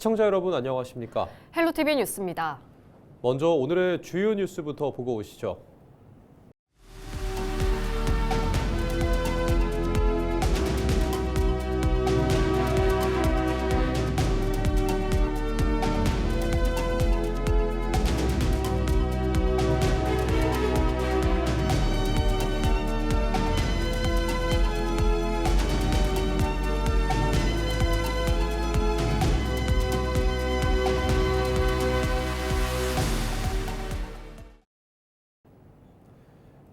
시청자 여러분 안녕하십니까? 헬로티비 뉴스입니다. 먼저 오늘의 주요 뉴스부터 보고 오시죠.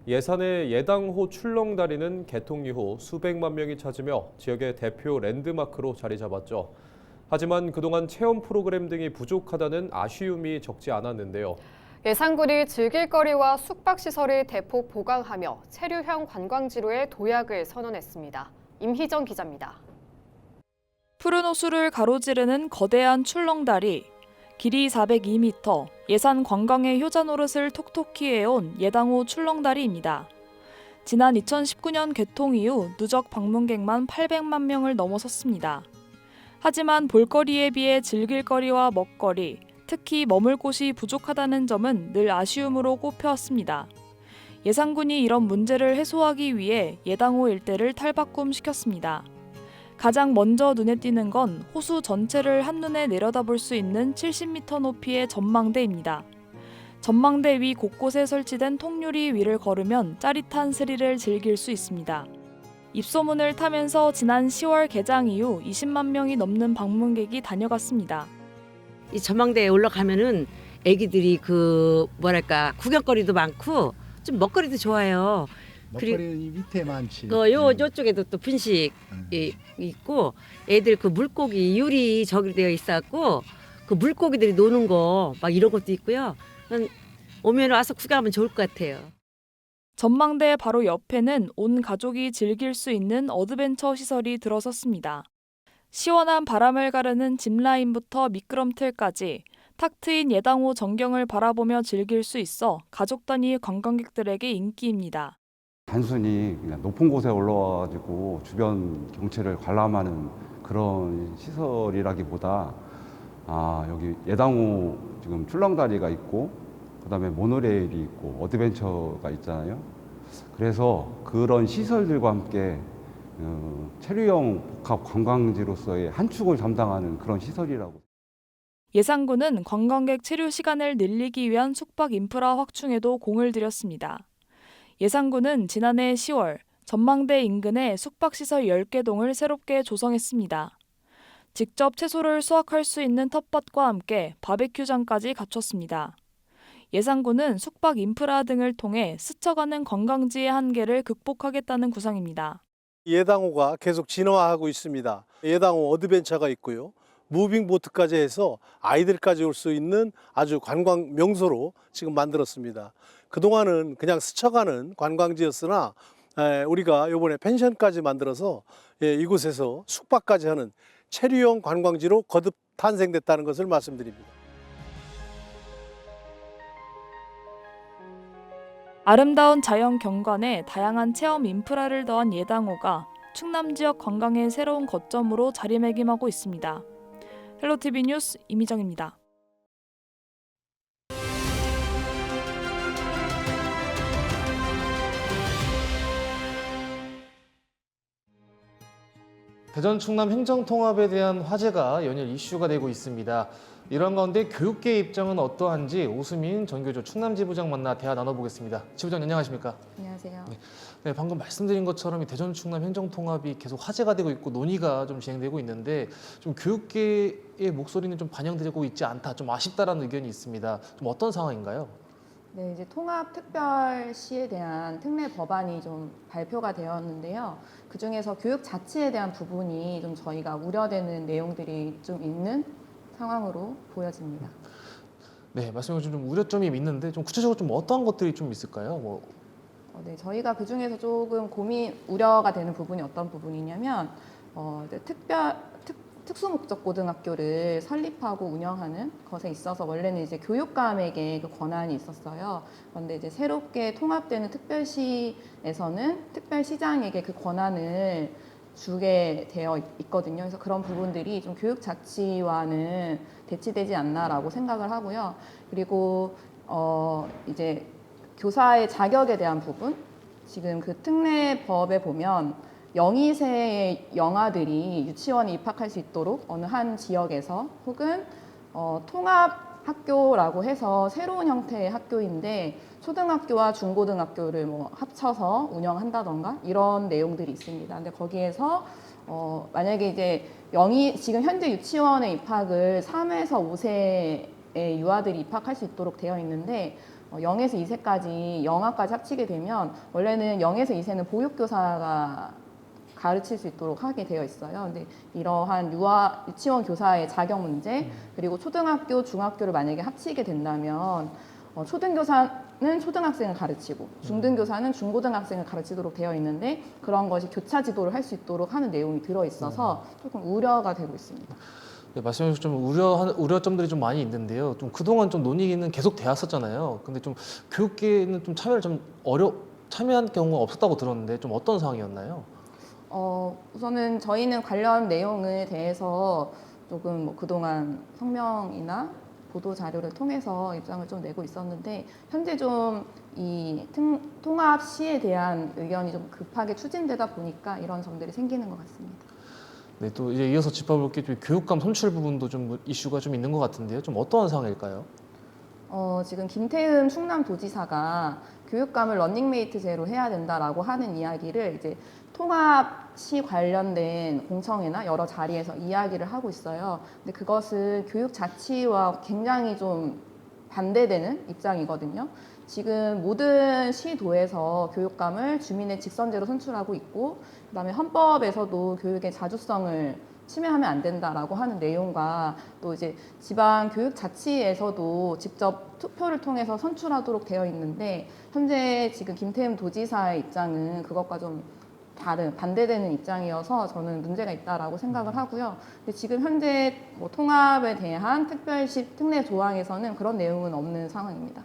예산의 예당호 출렁다리는 개통 이후 수백만 명이 찾으며 지역의 대표 랜드마크로 자리 잡았죠. 하지만 그동안 체험 프로그램 등이 부족하다는 아쉬움이 적지 않았는데요. 예산군이 즐길거리와 숙박시설을 대폭 보강하며 체류형 관광지로의 도약을 선언했습니다. 임희정 기자입니다. 푸른 호수를 가로지르는 거대한 출렁다리. 길이 402m, 예산 관광의 효자 노릇을 톡톡히 해온 예당호 출렁다리입니다. 지난 2019년 개통 이후 누적 방문객만 800만 명을 넘어섰습니다. 하지만 볼거리에 비해 즐길거리와 먹거리, 특히 머물 곳이 부족하다는 점은 늘 아쉬움으로 꼽혀왔습니다. 예산군이 이런 문제를 해소하기 위해 예당호 일대를 탈바꿈시켰습니다. 가장 먼저 눈에 띄는 건 호수 전체를 한눈에 내려다볼 수 있는 70m 높이의 전망대입니다. 전망대 위 곳곳에 설치된 통유리 위를 걸으면 짜릿한 스릴을 즐길 수 있습니다. 입소문을 타면서 지난 10월 개장 이후 20만 명이 넘는 방문객이 다녀갔습니다. 이 전망대에 올라가면은 애기들이 구경거리도 많고 좀 먹거리도 좋아요. 먹거리는 이 밑에 많지. 요쪽에도 또 분식 있고 애들 그 물고기 유리 저기 되어 있었고 그 물고기들이 노는 거 막 이런 것도 있고요. 오면 와서 구경하면 좋을 것 같아요. 전망대 바로 옆에는 온 가족이 즐길 수 있는 어드벤처 시설이 들어섰습니다. 시원한 바람을 가르는 짚라인부터 미끄럼틀까지 탁 트인 예당호 전경을 바라보며 즐길 수 있어 가족 단위 관광객들에게 인기입니다. 단순히 그냥 높은 곳에 올라와가지고 주변 경치를 관람하는 그런 시설이라기보다 여기 예당호 지금 출렁다리가 있고 그다음에 모노레일이 있고 어드벤처가 있잖아요. 그래서 그런 시설들과 함께 체류형 복합 관광지로서의 한 축을 담당하는 그런 시설이라고. 예산군은 관광객 체류 시간을 늘리기 위한 숙박 인프라 확충에도 공을 들였습니다. 예산군은 지난해 10월 전망대 인근에 숙박시설 10개 동을 새롭게 조성했습니다. 직접 채소를 수확할 수 있는 텃밭과 함께 바베큐장까지 갖췄습니다. 예산군은 숙박 인프라 등을 통해 스쳐가는 관광지의 한계를 극복하겠다는 구상입니다. 예당호가 계속 진화하고 있습니다. 예당호 어드벤처가 있고요. 무빙보트까지 해서 아이들까지 올 수 있는 아주 관광 명소로 지금 만들었습니다. 그동안은 그냥 스쳐가는 관광지였으나 우리가 이번에 펜션까지 만들어서 이곳에서 숙박까지 하는 체류형 관광지로 거듭 탄생됐다는 것을 말씀드립니다. 아름다운 자연 경관에 다양한 체험 인프라를 더한 예당호가 충남 지역 관광의 새로운 거점으로 자리매김하고 있습니다. 헬로티비 뉴스 임희정입니다. 대전 충남 행정통합에 대한 화제가 연일 이슈가 되고 있습니다. 이런 가운데 교육계의 입장은 어떠한지 오수민 전교조 충남지부장 만나 대화 나눠보겠습니다. 지부장 안녕하십니까? 안녕하세요. 네, 방금 말씀드린 것처럼 이 대전 충남 행정통합이 계속 화제가 되고 있고 논의가 좀 진행되고 있는데 좀 교육계의 목소리는 좀 반영되고 있지 않다, 좀 아쉽다라는 의견이 있습니다. 좀 어떤 상황인가요? 네, 이제 통합특별시에 대한 특례 법안이 좀 발표가 되었는데요. 그 중에서 교육 자치에 대한 부분이 좀 저희가 우려되는 내용들이 좀 있는 상황으로 보여집니다. 네, 말씀해 주신 좀 우려점이 있는데 좀 구체적으로 좀 어떠한 것들이 좀 있을까요? 네, 저희가 그 중에서 조금 우려가 되는 부분이 어떤 부분이냐면 특수목적고등학교를 설립하고 운영하는 것에 있어서 원래는 이제 교육감에게 그 권한이 있었어요. 그런데 이제 새롭게 통합되는 특별시에서는 특별시장에게 그 권한을 주게 되어 있거든요. 그래서 그런 부분들이 좀 교육 자치와는 대치되지 않나라고 생각을 하고요. 그리고 이제 교사의 자격에 대한 부분, 지금 그 특례법에 보면 영희세의 영아들이 유치원에 입학할 수 있도록 어느 한 지역에서 혹은 통합 학교라고 해서 새로운 형태의 학교인데 초등학교와 중고등학교를 뭐 합쳐서 운영한다던가 이런 내용들이 있습니다. 근데 거기에서 만약에 이제 지금 현재 유치원에 입학을 3에서 5세의 유아들이 입학할 수 있도록 되어 있는데 0에서 2세까지 영아까지 합치게 되면 원래는 0에서 2세는 보육교사가 가르칠 수 있도록 하게 되어 있어요. 근데 이러한 유치원 교사의 자격 문제, 그리고 초등학교, 중학교를 만약에 합치게 된다면 초등교사는 초등학생을 가르치고 중등교사는 중고등학생을 가르치도록 되어 있는데 그런 것이 교차 지도를 할 수 있도록 하는 내용이 들어 있어서 조금 우려가 되고 있습니다. 네, 말씀해 주신 좀 우려점들이 좀 많이 있는데요. 좀 그동안 좀 논의는 계속 되었었잖아요. 근데 좀 교육계는 좀 참여한 경우가 없었다고 들었는데 좀 어떤 상황이었나요? 우선은 저희는 관련 내용에 대해서 조금 뭐 그동안 성명이나 보도 자료를 통해서 입장을 좀 내고 있었는데 현재 좀 이 통합 시에 대한 의견이 좀 급하게 추진되다 보니까 이런 점들이 생기는 것 같습니다. 네, 또 이제 이어서 짚어볼 게 좀 교육감 선출 부분도 좀 이슈가 좀 있는 것 같은데요. 좀 어떠한 상황일까요? 지금 김태흠 충남도지사가 교육감을 런닝메이트제로 해야 된다라고 하는 이야기를 이제 통합시 관련된 공청회나 여러 자리에서 이야기를 하고 있어요. 근데 그것은 교육 자치와 굉장히 좀 반대되는 입장이거든요. 지금 모든 시도에서 교육감을 주민의 직선제로 선출하고 있고, 그다음에 헌법에서도 교육의 자주성을 침해하면 안 된다라고 하는 내용과 또 이제 지방 교육 자치에서도 직접 투표를 통해서 선출하도록 되어 있는데 현재 지금 김태흠 도지사의 입장은 그것과 좀 다른 반대되는 입장이어서 저는 문제가 있다라고 생각을 하고요. 근데 지금 현재 뭐 통합에 대한 특별시 특례 조항에서는 그런 내용은 없는 상황입니다.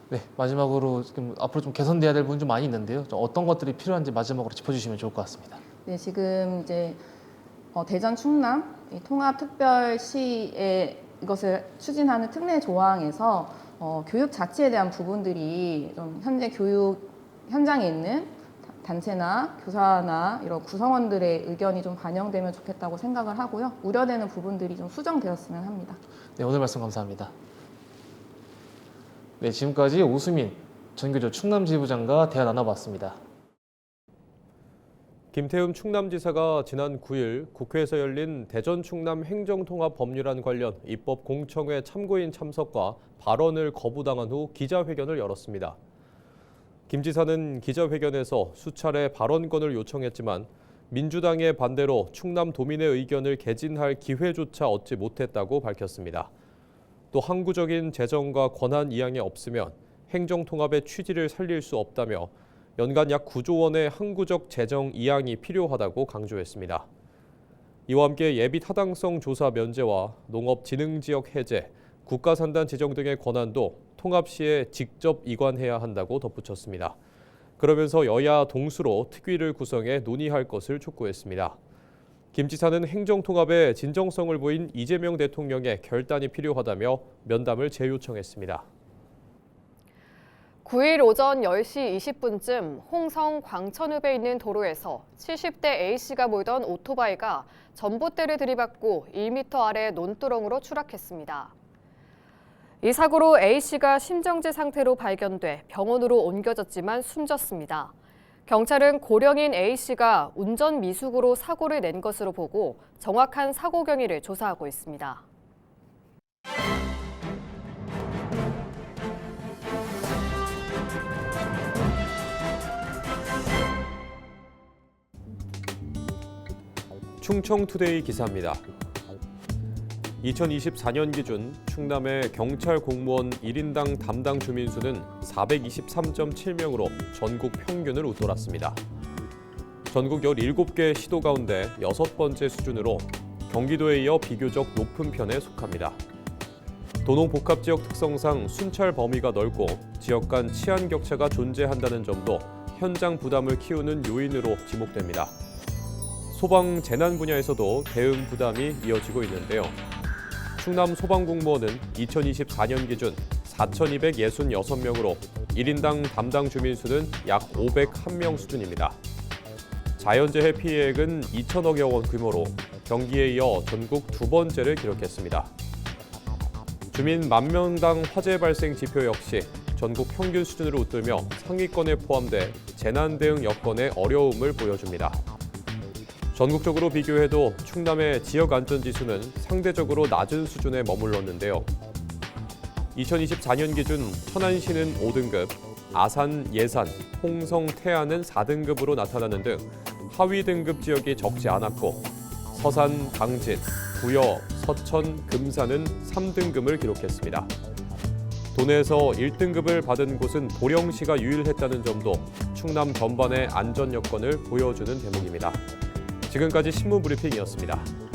네, 마지막으로 지금 앞으로 좀 개선돼야 될 부분 좀 많이 있는데요. 좀 어떤 것들이 필요한지 마지막으로 짚어주시면 좋을 것 같습니다. 네, 지금 이제 대전 충남 이 통합특별시에 이것을 추진하는 특례 조항에서 교육 자치에 대한 부분들이 좀 현재 교육 현장에 있는 단체나 교사나 이런 구성원들의 의견이 좀 반영되면 좋겠다고 생각을 하고요. 우려되는 부분들이 좀 수정되었으면 합니다. 네, 오늘 말씀 감사합니다. 네, 지금까지 오수민 전교조 충남지부장과 대화 나눠봤습니다. 김태흠 충남지사가 지난 9일 국회에서 열린 대전 충남 행정통합 법률안 관련 입법 공청회 참고인 참석과 발언을 거부당한 후 기자회견을 열었습니다. 김 지사는 기자회견에서 수차례 발언권을 요청했지만 민주당의 반대로 충남도민의 의견을 개진할 기회조차 얻지 못했다고 밝혔습니다. 또 항구적인 재정과 권한 이양이 없으면 행정통합의 취지를 살릴 수 없다며 연간 약 9조 원의 항구적 재정 이양이 필요하다고 강조했습니다. 이와 함께 예비 타당성 조사 면제와 농업진흥지역 해제, 국가산단 지정 등의 권한도 통합 시에 직접 이관해야 한다고 덧붙였습니다. 그러면서 여야 동수로 특위를 구성해 논의할 것을 촉구했습니다. 김 지사는 행정통합에 진정성을 보인 이재명 대통령의 결단이 필요하다며 면담을 재요청했습니다. 9일 오전 10시 20분쯤 홍성 광천읍에 있는 도로에서 70대 A씨가 몰던 오토바이가 전봇대를 들이받고 1m 아래 논두렁으로 추락했습니다. 이 사고로 A씨가 심정지 상태로 발견돼 병원으로 옮겨졌지만 숨졌습니다. 경찰은 고령인 A씨가 운전 미숙으로 사고를 낸 것으로 보고 정확한 사고 경위를 조사하고 있습니다. 충청투데이 기사입니다. 2024년 기준 충남의 경찰 공무원 1인당 담당 주민 수는 423.7명으로 전국 평균을 웃돌았습니다. 전국 17개 시도 가운데 6번째 수준으로 경기도에 이어 비교적 높은 편에 속합니다. 도농복합지역 특성상 순찰 범위가 넓고 지역 간 치안 격차가 존재한다는 점도 현장 부담을 키우는 요인으로 지목됩니다. 소방 재난 분야에서도 대응 부담이 이어지고 있는데요. 충남 소방공무원은 2024년 기준 4,266명으로 1인당 담당 주민 수는 약 501명 수준입니다. 자연재해 피해액은 2천억여 원 규모로 경기에 이어 전국 두 번째를 기록했습니다. 주민 10,000명당 화재 발생 지표 역시 전국 평균 수준으로 웃돌며 상위권에 포함돼 재난 대응 여건의 어려움을 보여줍니다. 전국적으로 비교해도 충남의 지역 안전 지수는 상대적으로 낮은 수준에 머물렀는데요. 2024년 기준 천안시는 5등급, 아산, 예산, 홍성, 태안은 4등급으로 나타나는 등 하위 등급 지역이 적지 않았고 서산, 당진, 부여, 서천, 금산은 3등급을 기록했습니다. 도내에서 1등급을 받은 곳은 보령시가 유일했다는 점도 충남 전반의 안전 여건을 보여주는 대목입니다. 지금까지 신문 브리핑이었습니다.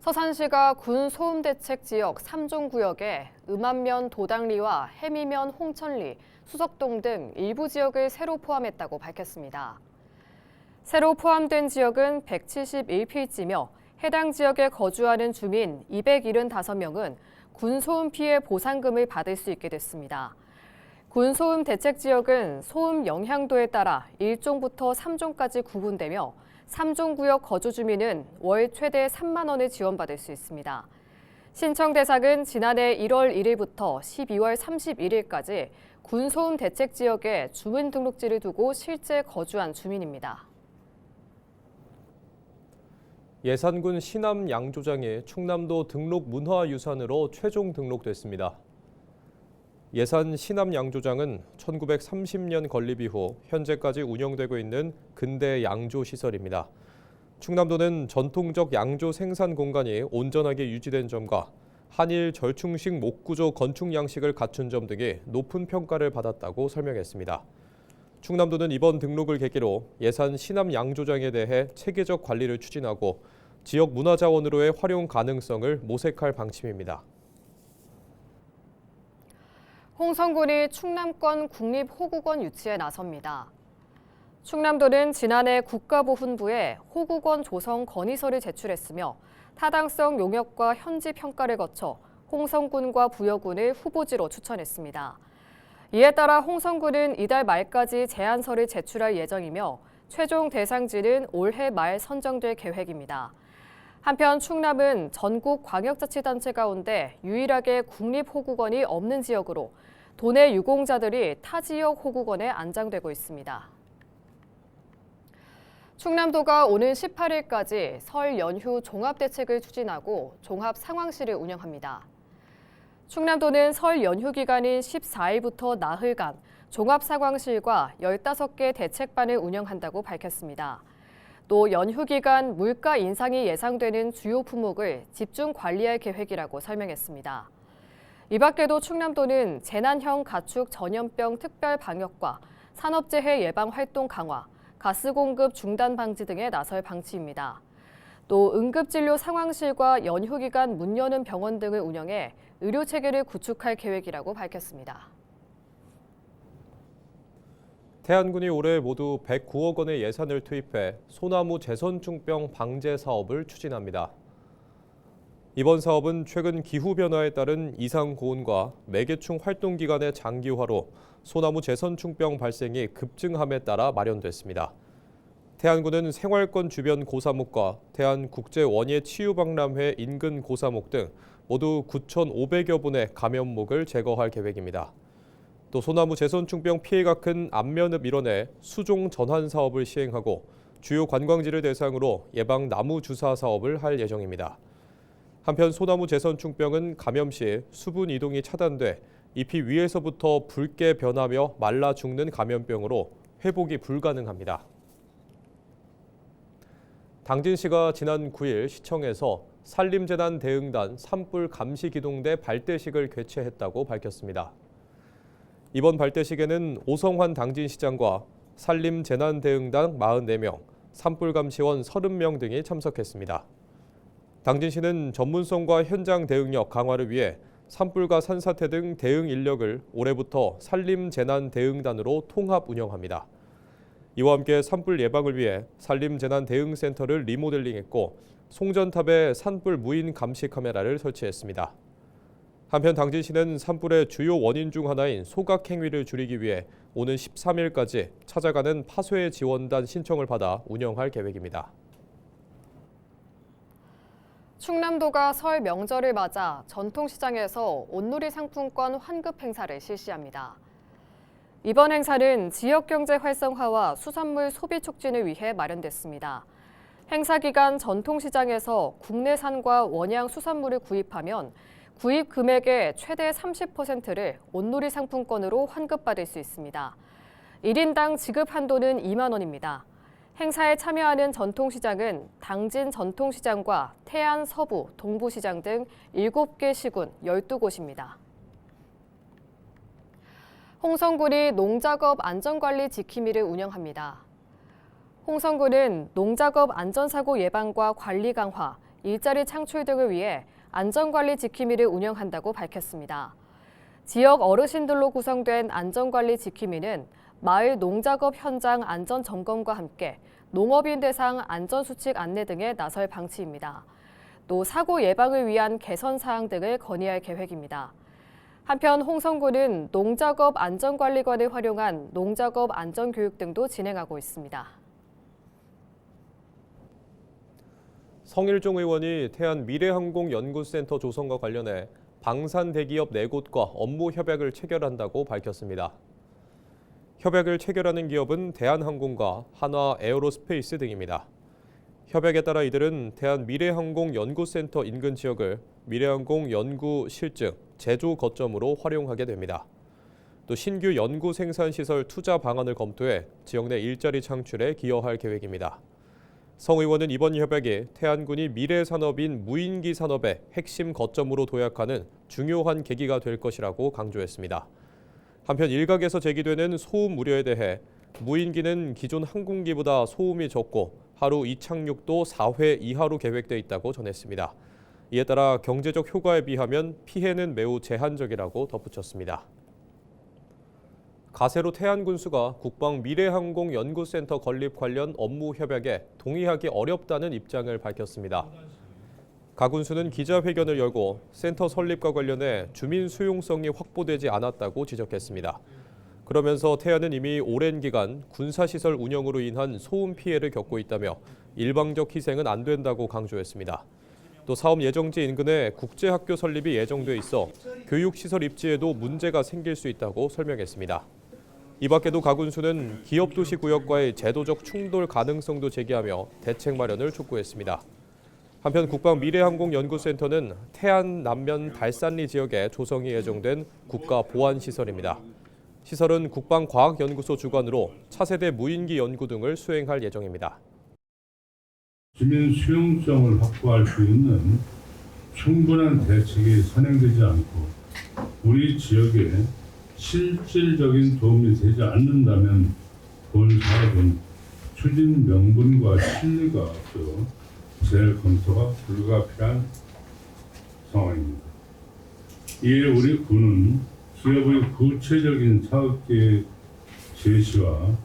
서산시가 군 소음대책 지역 3종 구역에 음암면 도당리와 해미면 홍천리, 수석동 등 일부 지역을 새로 포함했다고 밝혔습니다. 새로 포함된 지역은 171필지며 해당 지역에 거주하는 주민 275명은 군 소음 피해 보상금을 받을 수 있게 됐습니다. 군 소음 대책 지역은 소음 영향도에 따라 1종부터 3종까지 구분되며 3종 구역 거주 주민은 월 최대 3만 원을 지원받을 수 있습니다. 신청 대상은 지난해 1월 1일부터 12월 31일까지 군소음 대책 지역에 주민등록지를 두고 실제 거주한 주민입니다. 예산군 시남 양조장이 충남도 등록 문화유산으로 최종 등록됐습니다. 예산 시남 양조장은 1930년 건립 이후 현재까지 운영되고 있는 근대 양조 시설입니다. 충남도는 전통적 양조 생산 공간이 온전하게 유지된 점과 한일 절충식 목구조 건축 양식을 갖춘 점 등이 높은 평가를 받았다고 설명했습니다. 충남도는 이번 등록을 계기로 예산 시남 양조장에 대해 체계적 관리를 추진하고 지역 문화자원으로의 활용 가능성을 모색할 방침입니다. 홍성군이 충남권 국립호국원 유치에 나섭니다. 충남도는 지난해 국가보훈부에 호국원 조성 건의서를 제출했으며 타당성 용역과 현지 평가를 거쳐 홍성군과 부여군을 후보지로 추천했습니다. 이에 따라 홍성군은 이달 말까지 제안서를 제출할 예정이며 최종 대상지는 올해 말 선정될 계획입니다. 한편 충남은 전국 광역자치단체 가운데 유일하게 국립호국원이 없는 지역으로 도내 유공자들이 타 지역 호국원에 안장되고 있습니다. 충남도가 오는 18일까지 설 연휴 종합대책을 추진하고 종합상황실을 운영합니다. 충남도는 설 연휴 기간인 14일부터 나흘간 종합상황실과 15개 대책반을 운영한다고 밝혔습니다. 또 연휴 기간 물가 인상이 예상되는 주요 품목을 집중 관리할 계획이라고 설명했습니다. 이 밖에도 충남도는 재난형 가축 전염병 특별 방역과 산업재해 예방 활동 강화, 가스 공급 중단 방지 등에 나설 방침입니다. 또 응급진료 상황실과 연휴 기간 문 여는 병원 등을 운영해 의료 체계를 구축할 계획이라고 밝혔습니다. 태안군이 올해 모두 109억 원의 예산을 투입해 소나무 재선충병 방제 사업을 추진합니다. 이번 사업은 최근 기후변화에 따른 이상 고온과 매개충 활동 기간의 장기화로 소나무 재선충병 발생이 급증함에 따라 마련됐습니다. 태안군은 생활권 주변 고사목과 태안국제원예치유박람회 인근 고사목 등 모두 9,500여 분의 감염목을 제거할 계획입니다. 또 소나무 재선충병 피해가 큰 안면읍 일원에 수종 전환 사업을 시행하고 주요 관광지를 대상으로 예방 나무 주사 사업을 할 예정입니다. 한편 소나무 재선충병은 감염 시 수분 이동이 차단돼 잎이 위에서부터 붉게 변하며 말라 죽는 감염병으로 회복이 불가능합니다. 당진시가 지난 9일 시청에서 산림재난대응단 산불 감시기동대 발대식을 개최했다고 밝혔습니다. 이번 발대식에는 오성환 당진시장과 산림재난대응단 44명, 산불감시원 30명 등이 참석했습니다. 당진시는 전문성과 현장 대응력 강화를 위해 산불과 산사태 등 대응 인력을 올해부터 산림재난대응단으로 통합 운영합니다. 이와 함께 산불 예방을 위해 산림재난대응센터를 리모델링했고 송전탑에 산불 무인 감시 카메라를 설치했습니다. 한편 당진시는 산불의 주요 원인 중 하나인 소각 행위를 줄이기 위해 오는 13일까지 찾아가는 파쇄 지원단 신청을 받아 운영할 계획입니다. 충남도가 설 명절을 맞아 전통시장에서 온누리 상품권 환급 행사를 실시합니다. 이번 행사는 지역경제 활성화와 수산물 소비 촉진을 위해 마련됐습니다. 행사 기간 전통시장에서 국내산과 원양 수산물을 구입하면 구입 금액의 최대 30%를 온누리 상품권으로 환급받을 수 있습니다. 1인당 지급 한도는 2만 원입니다. 행사에 참여하는 전통시장은 당진 전통시장과 태안 서부, 동부시장 등 7개 시군 12곳입니다. 홍성군이 농작업 안전관리 지킴이를 운영합니다. 홍성군은 농작업 안전사고 예방과 관리 강화, 일자리 창출 등을 위해 안전관리 지킴이를 운영한다고 밝혔습니다. 지역 어르신들로 구성된 안전관리 지킴이는 마을 농작업 현장 안전점검과 함께 농업인 대상 안전수칙 안내 등에 나설 방침입니다. 또 사고 예방을 위한 개선 사항 등을 건의할 계획입니다. 한편 홍성군은 농작업 안전관리관을 활용한 농작업 안전교육 등도 진행하고 있습니다. 성일종 의원이 태안 미래항공연구센터 조성과 관련해 방산 대기업 4곳과 업무 협약을 체결한다고 밝혔습니다. 협약을 체결하는 기업은 대한항공과 한화 에어로스페이스 등입니다. 협약에 따라 이들은 태안 미래항공연구센터 인근 지역을 미래항공 연구 실증, 제조 거점으로 활용하게 됩니다. 또 신규 연구 생산시설 투자 방안을 검토해 지역 내 일자리 창출에 기여할 계획입니다. 성 의원은 이번 협약이 태안군이 미래 산업인 무인기 산업의 핵심 거점으로 도약하는 중요한 계기가 될 것이라고 강조했습니다. 한편 일각에서 제기되는 소음 우려에 대해 무인기는 기존 항공기보다 소음이 적고 하루 이착륙도 4회 이하로 계획돼 있다고 전했습니다. 이에 따라 경제적 효과에 비하면 피해는 매우 제한적이라고 덧붙였습니다. 가세로 태안군수가 국방 미래항공연구센터 건립 관련 업무 협약에 동의하기 어렵다는 입장을 밝혔습니다. 가 군수는 기자회견을 열고 센터 설립과 관련해 주민 수용성이 확보되지 않았다고 지적했습니다. 그러면서 태안은 이미 오랜 기간 군사시설 운영으로 인한 소음 피해를 겪고 있다며 일방적 희생은 안 된다고 강조했습니다. 또 사업 예정지 인근에 국제학교 설립이 예정돼 있어 교육시설 입지에도 문제가 생길 수 있다고 설명했습니다. 이 밖에도 가 군수는 기업도시구역과의 제도적 충돌 가능성도 제기하며 대책 마련을 촉구했습니다. 한편 국방미래항공연구센터는 태안 남면 달산리 지역에 조성이 예정된 국가보안시설입니다. 시설은 국방과학연구소 주관으로 차세대 무인기 연구 등을 수행할 예정입니다. 주민 수용성을 확보할 수 있는 충분한 대책이 선행되지 않고 우리 지역에 실질적인 도움이 되지 않는다면 본 사업은 추진 명분과 실리가 없어 재검토가 불가피한 상황입니다. 이에 우리 군은 기업의 구체적인 사업계획 제시와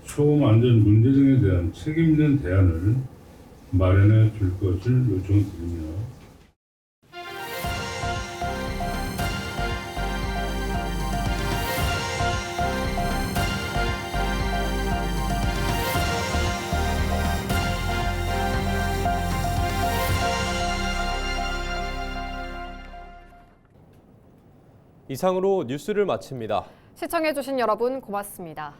소음 안전 문제 등에 대한 책임 있는 대안을 마련해 줄 것을 요청드립니다. 이상으로 뉴스를 마칩니다. 시청해주신 여러분 고맙습니다.